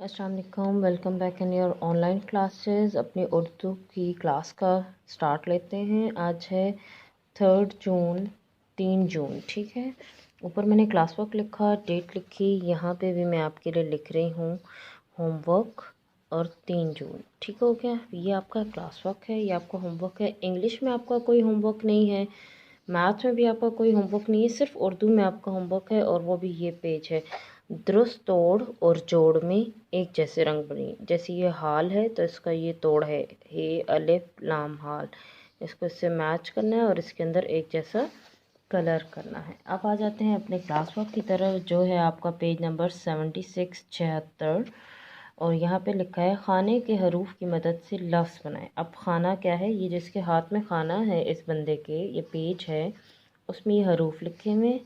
अस्सलाम वालेकुम, welcome back in your online classes. अपनी उर्दू की क्लास का स्टार्ट लेते हैं। आज है 3 जून, 3 जून, ठीक है। ऊपर मैंने क्लास वर्क लिखा, डेट लिखी, यहाँ पे भी मैं आपके लिए लिख रही हूँ होमवर्क और 3 जून, ठीक हो गया। ये आपका क्लास वर्क है, ये आपका होमवर्क है। इंग्लिश में आपका कोई होमवर्क नहीं है, मैथ में भी आपका कोई होमवर्क नहीं है, सिर्फ उर्दू में आपका होमवर्क है। और वो भी ये पेज है, दुरुस्त तोड़ और जोड़ में एक जैसे रंग बनी। जैसे ये हाल है तो इसका ये तोड़ है, हे अलिफ लाम हाल। इसको इससे मैच करना है और इसके अंदर एक जैसा कलर करना है। अब आ जाते हैं अपने क्लास वर्क की तरफ, जो है आपका पेज नंबर 76 76। और यहाँ पे लिखा है खाने के हरूफ की मदद से लफ्ज़ बनाएं। अब खाना क्या है, ये जिसके हाथ में खाना है इस बंदे के, ये पेज है, उसमें ये हरूफ लिखे हुए,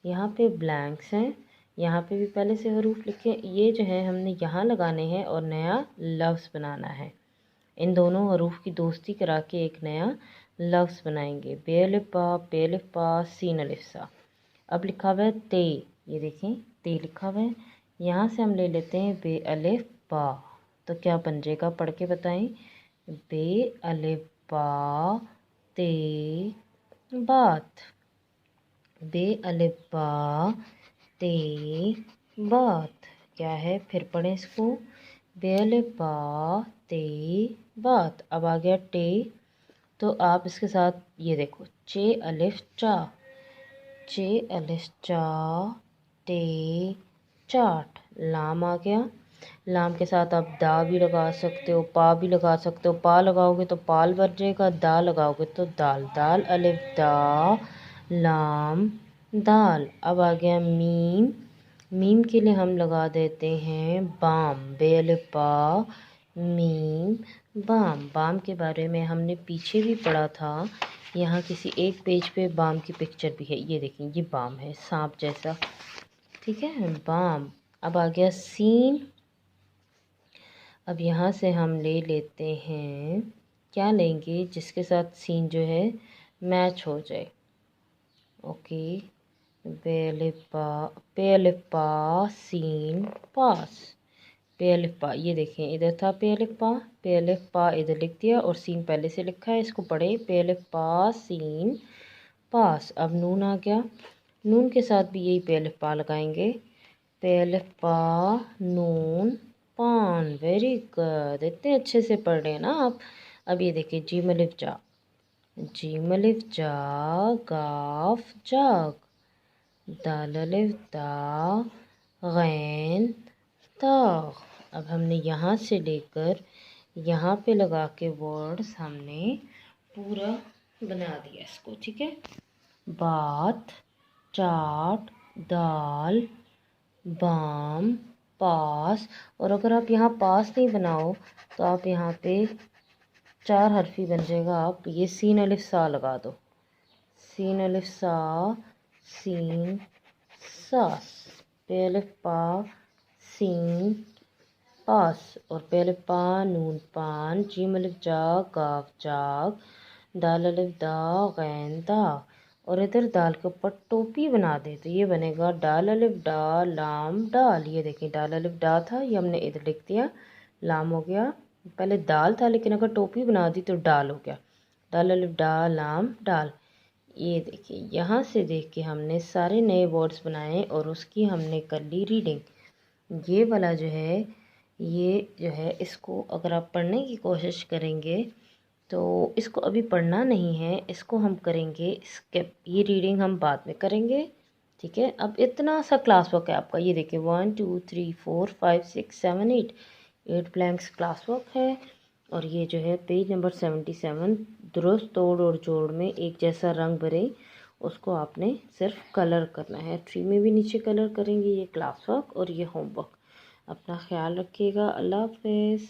यहाँ पे ब्लैंक्स हैं, यहाँ पे भी पहले से हरूफ लिखे। ये जो है हमने यहाँ लगाने हैं और नया लफ्ज़ बनाना है। इन दोनों हरूफ की दोस्ती करा के एक नया लफ्ज़ बनाएंगे। बे अलिफ बा, पे अलिफ बा, सीन अलिफ सा। अब लिखा हुआ है ते, ये देखें ते लिखा हुआ है। यहाँ से हम ले लेते हैं बे अलिफ बा, तो क्या बन जाएगा, पढ़ के बताएं। बे अलिफ बा ते बात, बे अलिफ बा ते बात। क्या है, फिर पढ़ें इसको। बे अलिफ बा ते बात। अब आ गया टे, तो आप इसके साथ ये देखो, चे अलिफ चा, चे अलिफ चा टे चाट। लाम आ गया, लाम के साथ आप दा भी लगा सकते हो, पा भी लगा सकते हो। पा लगाओगे तो पाल बन जाएगा, दा लगाओगे तो दाल। दाल अलिफ दा लाम दाल। अब आ गया मीम, मीम के लिए हम लगा देते हैं बाम, बे अलिफ बा मीम बाम। बाम के बारे में हमने पीछे भी पढ़ा था, यहाँ किसी एक पेज पे बाम की पिक्चर भी है, ये देखें, ये बाम है, सांप जैसा, ठीक है, बाम। अब आ गया सीन। अब यहाँ से हम ले लेते हैं, क्या लेंगे जिसके साथ सीन जो है मैच हो जाए। ओके, पे अलिफ पा सीन पास, पे अलिफ पा, ये देखें इधर था पे अलिफ पा इधर लिख दिया और सीन पहले से लिखा है, इसको पढ़े पे अलिफ पा सीन पास। अब नून आ गया, नून के साथ भी यही पे अलिफ पा लगाएंगे, पे अलिफ पा नून पान। वेरी गुड, इतने अच्छे से पढ़ रहे हैं ना आप। अब ये देखिए जीम अलिफ जा, जीम अलिफ जा गाफ जाग, दाल अलिफ दा गैन दाग। अब हमने यहाँ से लेकर यहाँ पे लगा के वर्ड्स हमने पूरा बना दिया इसको, ठीक है। बात, चाट, दाल, बाम, पास। और अगर आप यहाँ पास नहीं बनाओ तो आप यहाँ पे 4 हरफी बन जाएगा। आप ये सीन अलिफ सा लगा दो, सीन अलिफ सा सीन सास, पे अलिफ पा सीन पास, और पे अलिफ पा नून पान, जीम अलिफ जा गाफ जाग, दाल अलिफ दा गैन दाग। और इधर दाल के ऊपर टोपी बना दे तो ये बनेगा डाल अलिफ डा लाम डाल। ये देखिए डाल अलिफ डा था, ये हमने इधर लिख दिया, लाम हो गया। पहले दाल था लेकिन अगर टोपी बना दी तो डाल हो गया, डाल अलिफ डा लाम डाल। ये देखिए यहाँ से देख के हमने सारे नए वर्ड्स बनाए और उसकी हमने कर ली रीडिंग। ये वाला जो है, ये जो है, इसको अगर आप पढ़ने की कोशिश करेंगे तो इसको अभी पढ़ना नहीं है, इसको हम करेंगे स्किप, ये रीडिंग हम बाद में करेंगे, ठीक है। अब इतना सा क्लास वर्क है आपका, ये देखिए 1 2 3 4 5 6 7 8 ब्लैंक्स क्लास वर्क है। और ये जो है पेज नंबर 77, दुरुस्त तोड़ और जोड़ में एक जैसा रंग भरे, उसको आपने सिर्फ कलर करना है। ट्री में भी नीचे कलर करेंगे। ये क्लास वर्क और ये होमवर्क। अपना ख्याल रखिएगा। अल्लाह हाफिज़।